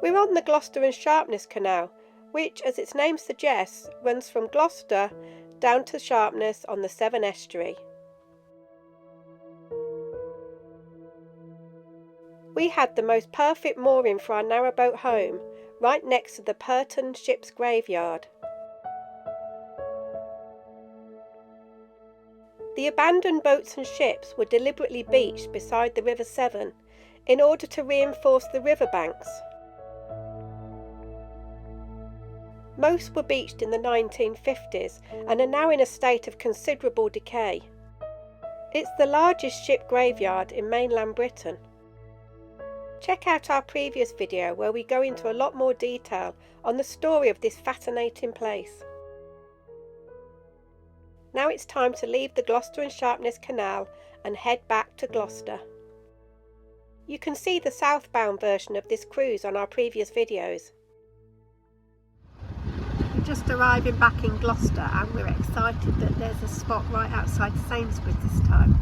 We're on the Gloucester and Sharpness Canal, which, as its name suggests, runs from Gloucester down to Sharpness on the Severn estuary. We had the most perfect mooring for our narrowboat home, right next to the Purton ship's graveyard. The abandoned boats and ships were deliberately beached beside the River Severn in order to reinforce the riverbanks. Most were beached in the 1950s and are now in a state of considerable decay. It's the largest ship graveyard in mainland Britain. Check out our previous video where we go into a lot more detail on the story of this fascinating place. Now it's time to leave the Gloucester and Sharpness Canal and head back to Gloucester. You can see the southbound version of this cruise on our previous videos. We're just arriving back in Gloucester and we're excited that there's a spot right outside Sainsbury's this time.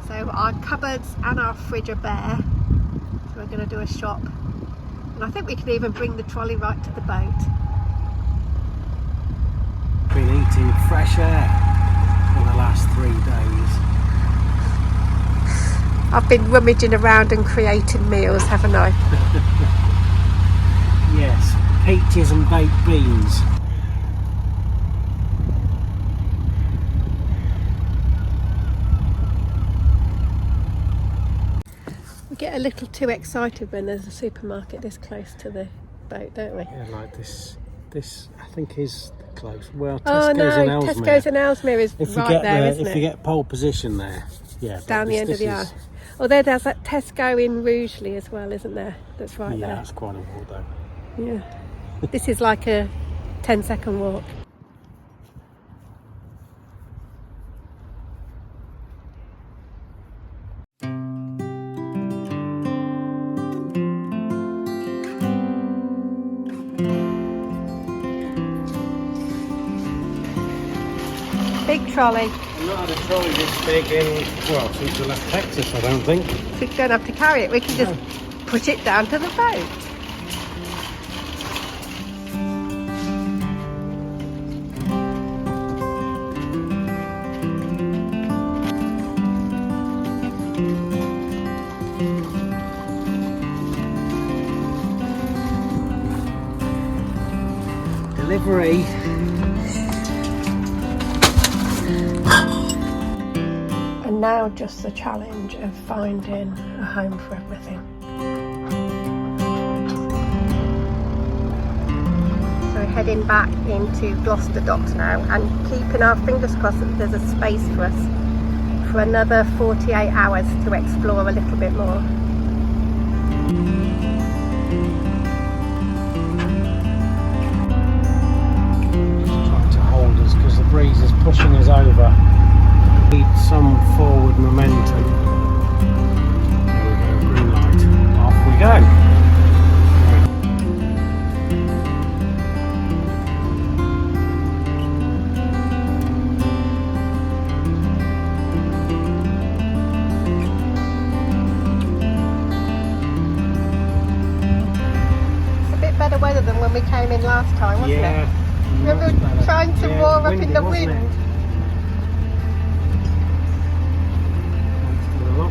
So our cupboards and our fridge are bare, so we're going to do a shop. And I think we can even bring the trolley right to the boat. Been eating fresh air for the last 3 days. I've been rummaging around and creating meals, haven't I? Yes, peaches and baked beans. We get a little too excited when there's a supermarket this close to the boat, don't we? Yeah, like this I think is close. Well, Oh Tesco's no, and Ellesmere. Tesco's and Ellesmere is right there, isn't it? If you get pole position there, yeah. Down the end of the aisle. Although there's that Tesco in Rugeley as well, isn't there? That's right there. Yeah, that's quite a walk though. Yeah. This is like a 10-second walk. Big trolley. I've not had a trolley this big in, well, since we left Texas, I don't think. We don't have to carry it, we can just put it down to the boat. Delivery. And now just the challenge of finding a home for everything. So we're heading back into Gloucester Docks now and keeping our fingers crossed that there's a space for us for another 48 hours to explore a little bit more. Trying to hold us because the breeze is pushing us over. Need some forward momentum. There we go, green light. Off we go. It's a bit better weather than when we came in last time, wasn't it? Remember trying to roar up in the wind?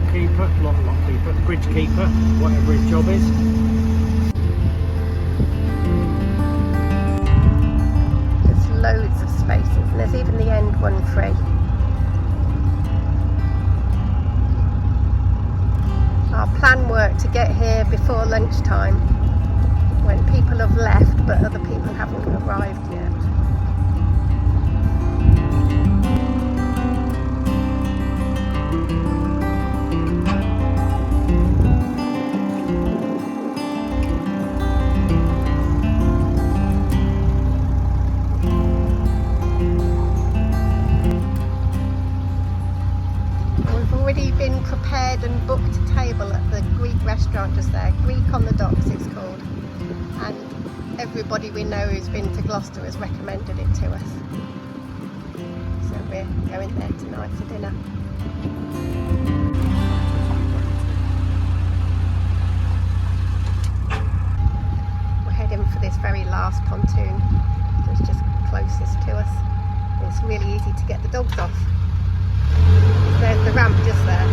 Lockkeeper, bridge keeper, whatever his job is. There's loads of spaces and there's even the end one free. Our plan worked to get here before lunchtime when people have left but other people haven't arrived yet. Been prepared and booked a table at the Greek restaurant just there. Greek on the Docks it's called, and everybody we know who's been to Gloucester has recommended it to us, so we're going there tonight for dinner. bypass pontoon, so it's just closest to us. It's really easy to get the dogs off. There's the ramp just there.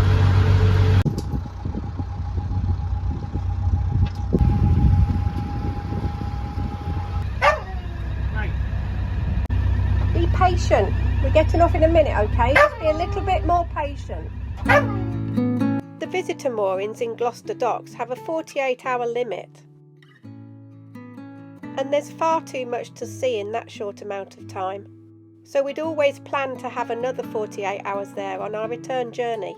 Be patient. We're getting off in a minute, okay? Just be a little bit more patient. The visitor moorings in Gloucester Docks have a 48-hour limit. And there's far too much to see in that short amount of time. So we'd always planned to have another 48 hours there on our return journey.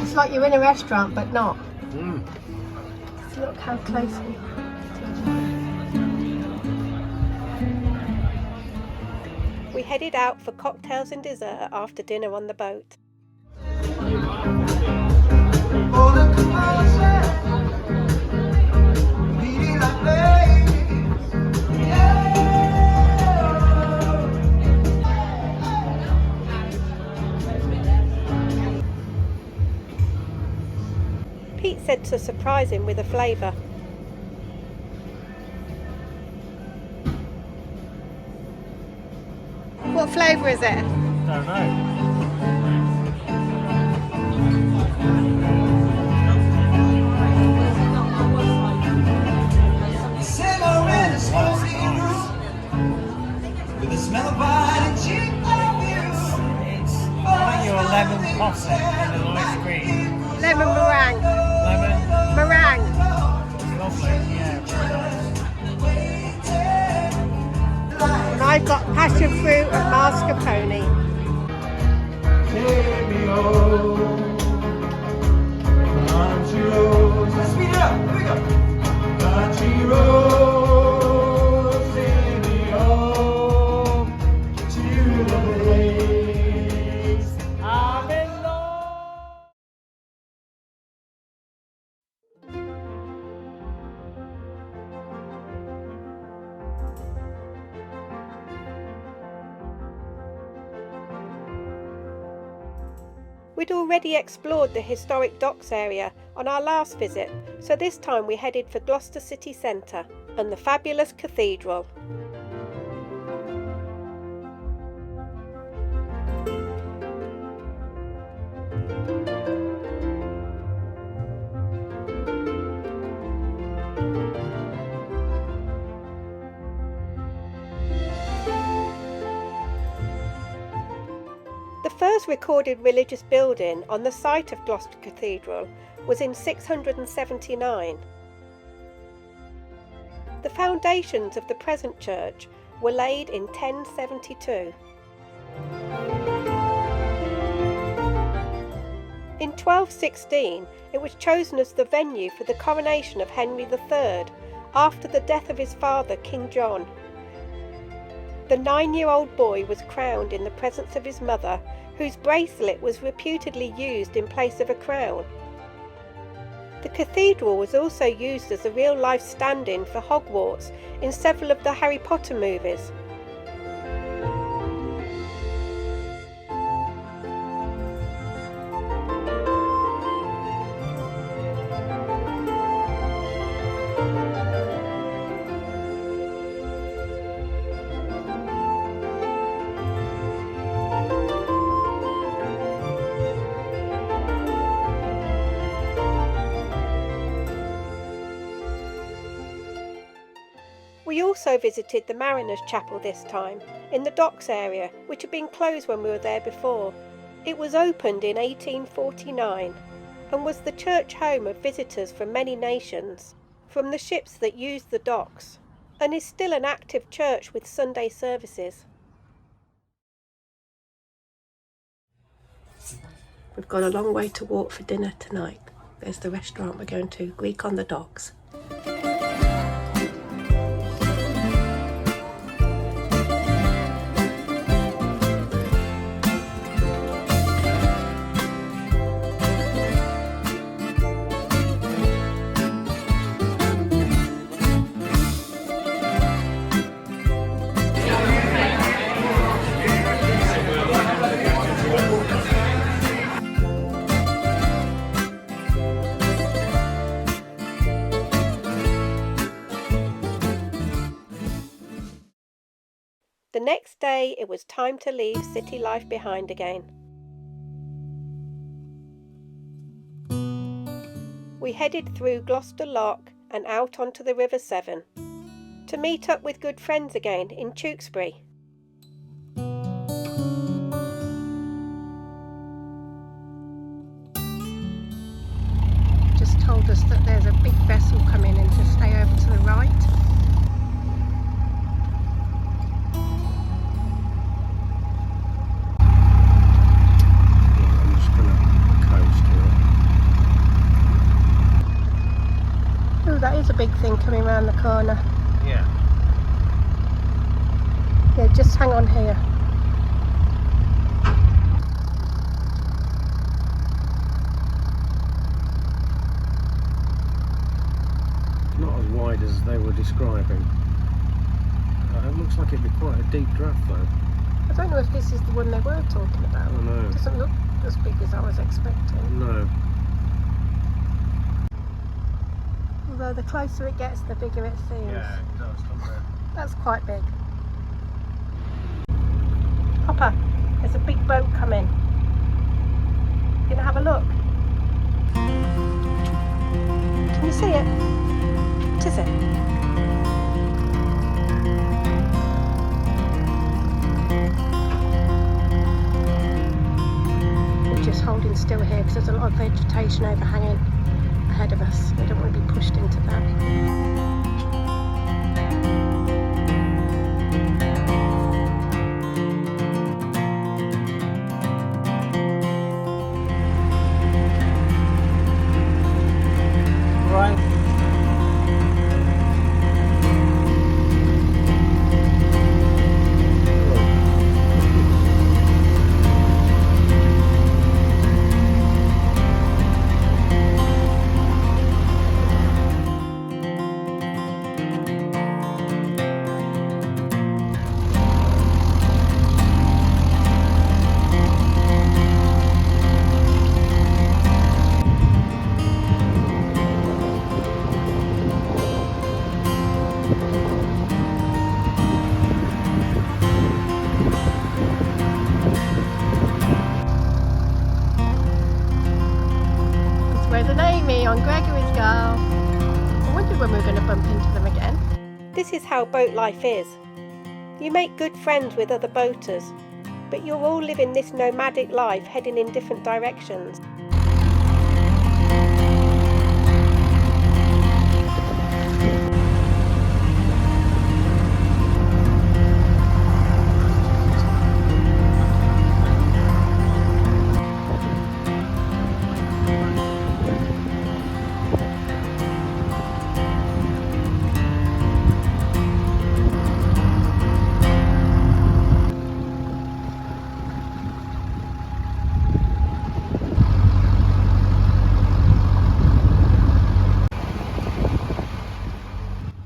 It's like you're in a restaurant, but not. Look how close we are. We headed out for cocktails and dessert after dinner on the boat. Pete said to surprise him with a flavour. What flavour is it? Don't know. With the smell of wine and cheap It's like your lemon posset in an ice cream. Lemon meringue. Lemon Meringue. lovely, yeah. And I've got passion fruit and mascarpone. Take me home. Country roads. Let's speed it up. Here we go. Country roads. Take me home to the place I belong. We'd already explored the historic docks area on our last visit, so this time we headed for Gloucester city centre and the fabulous cathedral. The first recorded religious building on the site of Gloucester Cathedral was in 679. The foundations of the present church were laid in 1072. In 1216, it was chosen as the venue for the coronation of Henry III after the death of his father, King John. The 9-year-old boy was crowned in the presence of his mother, whose bracelet was reputedly used in place of a crown. The cathedral was also used as a real-life stand-in for Hogwarts in several of the Harry Potter movies. We also visited the Mariners' Chapel this time, in the docks area, which had been closed when we were there before. It was opened in 1849 and was the church home of visitors from many nations, from the ships that used the docks, and is still an active church with Sunday services. We've got a long way to walk for dinner tonight. There's the restaurant we're going to, Greek on the Docks. The next day it was time to leave city life behind again. We headed through Gloucester Lock and out onto the River Severn to meet up with good friends again in Tewksbury. Just told us that there's a big vessel coming and to stay over to the right. I'm just going to coast here. Oh, that is a big thing coming round the corner. Yeah. Yeah, just hang on here. Not as wide as they were describing. It looks like it'd be quite a deep draft though. I don't know if this is the one they were talking about. I know. It doesn't look as big as I was expecting. No. Although the closer it gets, the bigger it seems. Yeah, it does, doesn't it? That's quite big. Hopper, there's a big boat coming. You gonna have a look? Can you see it? What is it? We're just holding still here because there's a lot of vegetation overhanging ahead of us. We don't want to be pushed into that. On Gregory's Girl. I wondered when we were going to bump into them again. This is how boat life is. You make good friends with other boaters, but you're all living this nomadic life heading in different directions.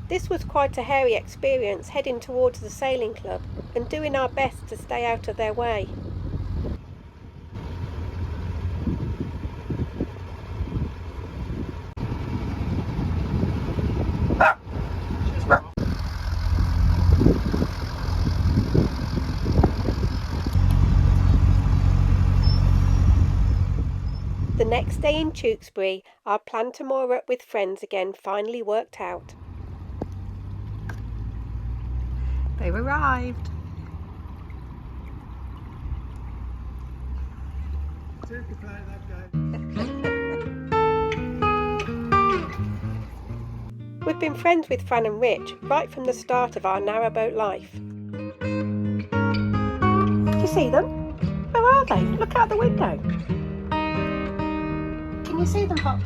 This was quite a hairy experience heading towards the sailing club and doing our best to stay out of their way. The next day in Tewksbury, our plan to moor up with friends again finally worked out. They've arrived. We've been friends with Fran and Rich right from the start of our narrowboat life. Do you see them? Where are they? Look out the window. Can you see them, Pop?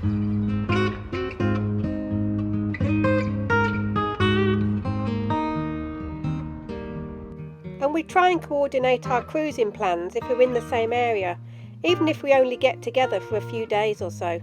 And we try and coordinate our cruising plans if we're in the same area, even if we only get together for a few days or so.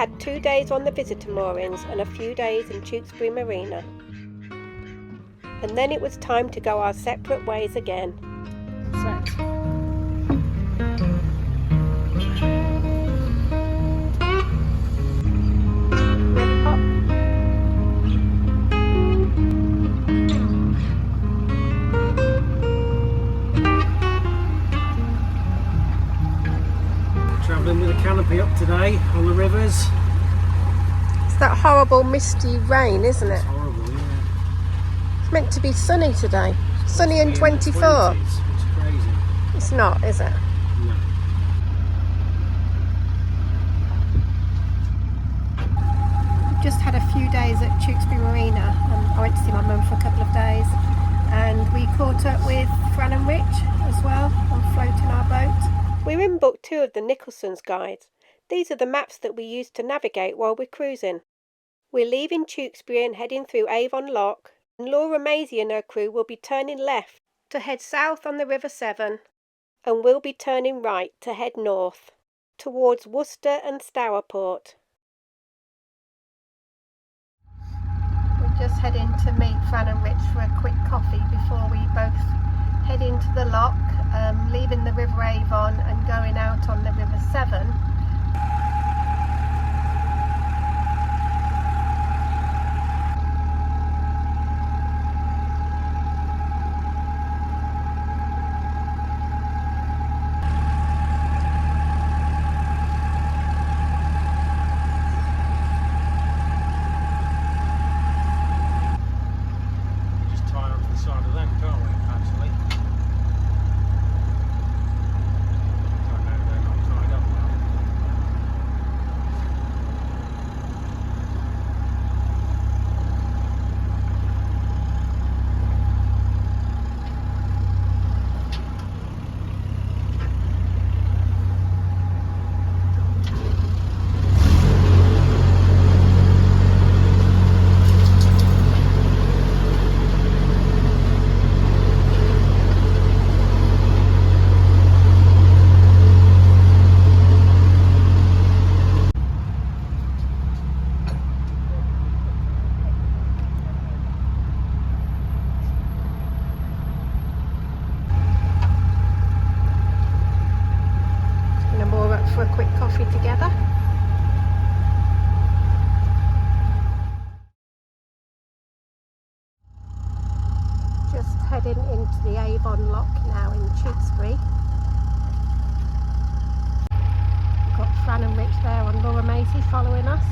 had 2 days on the visitor moorings and a few days in Tewksbury Marina. And then it was time to go our separate ways again. Travelling with a canopy up today on the rivers. It's that horrible misty rain, isn't it? It's horrible, yeah. It's meant to be sunny today. Sunny and It's 24. 20s. It's crazy. It's not, is it? No. Just had a few days at Tewksbury Marina. I went to see my mum for a couple of days, and we caught up with Fran and Rich as well on floating our boat. We're in book 2 of the Nicholson's guides. These are the maps that we use to navigate while we're cruising. We're leaving Tewksbury and heading through Avon Lock, and Laura Maisie and her crew will be turning left to head south on the River Severn, and we'll be turning right to head north towards Worcester and Stourport. We're just heading to meet Fran and Rich for a quick coffee before we both head into the lock, leaving the River Avon and going out on the River Severn. Just tie onto the side of them, can't we, actually? I know they're not tied up now. Gonna moor up for a quick coffee together. Just heading into the Avon Lock now in Tewksbury. We've got Fran and Rich there on Laura Maisie following us.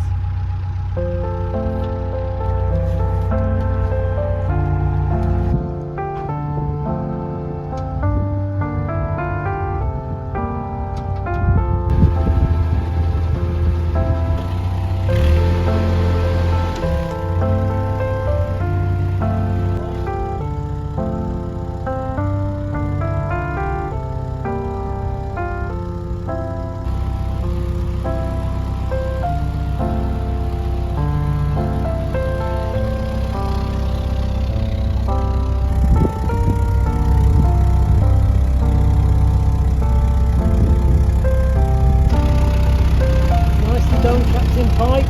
Nicely done, Captain Pike.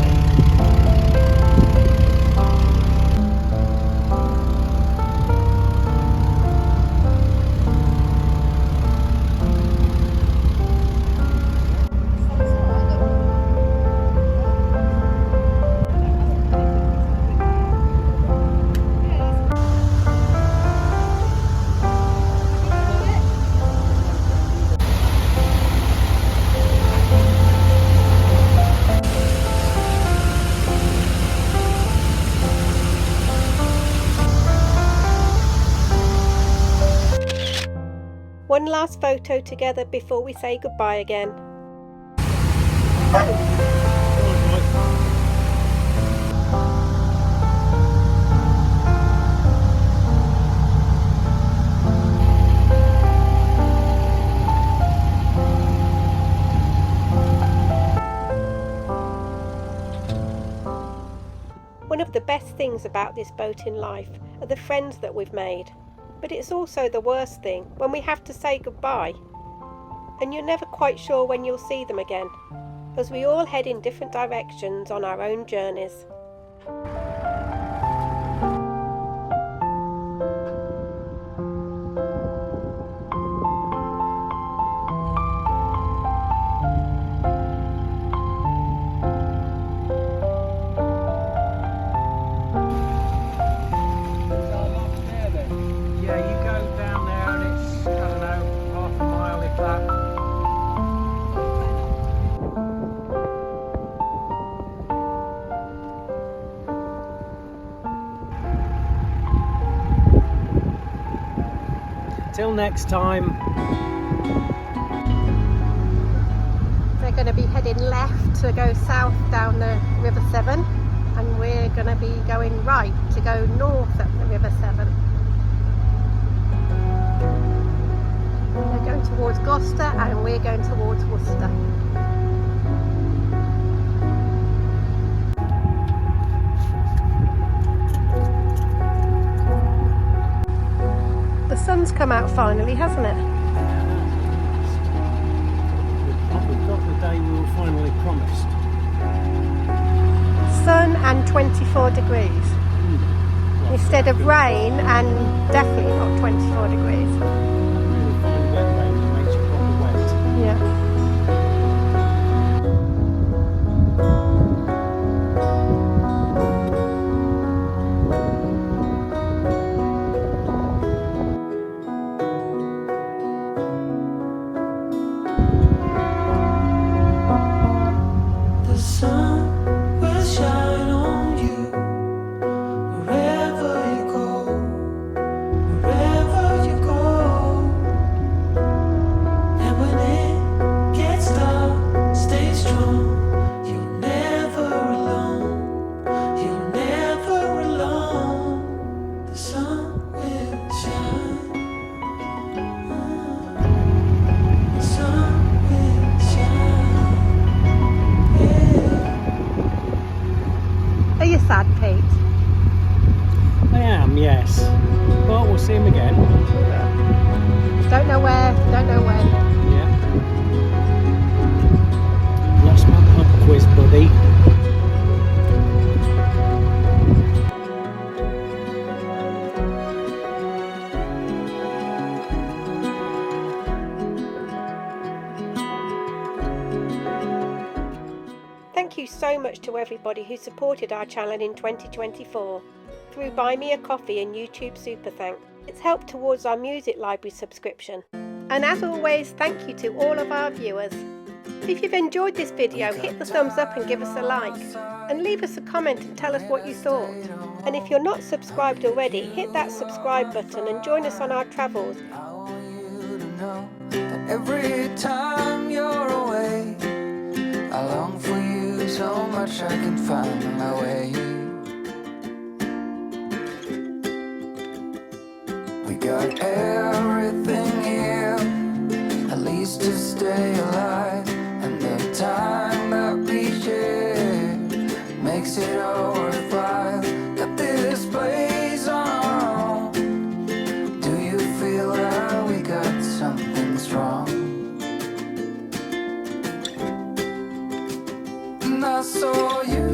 One last photo together before we say goodbye again. One of the best things about this boat in life are the friends that we've made. But it's also the worst thing when we have to say goodbye, and you're never quite sure when you'll see them again, as we all head in different directions on our own journeys. Yeah, you go down there and it's, I don't know, half a mile if that. Till next time. They're going to be heading left to go south down the River Severn, and we're going to be going right to go north up the River Severn. They're going towards Gloucester and we're going towards Worcester. The sun's come out finally, hasn't it? We've got the day we were finally promised. Sun and 24 degrees. Instead of rain and definitely not 24 degrees. Really fine wet rain that makes you proper wet. Yeah. The sun will shine on you wherever you go, wherever you go. And when it gets dark, stay strong. You're never alone. You're never alone. The sun will shine. The sun will shine. Are you sad, Pete? I am, yes. But we'll see him again. Don't know where, don't know when. Yeah. Lost my pub quiz, buddy. Thank you so much to everybody who supported our channel in 2024 through Buy Me a Coffee and YouTube Super Thanks. It's helped towards our music library subscription. And as always, thank you to all of our viewers. If you've enjoyed this video, hit the thumbs up and give us a like. And leave us a comment and tell us what you thought. And if you're not subscribed already, hit that subscribe button and join us on our travels. I want you to know that every time you're away, I long for you so much I can find my way. We got everything here, at least to stay alive. And the time that we share makes it all worthwhile. Got this place on our own. Do you feel that we got something strong? And I saw you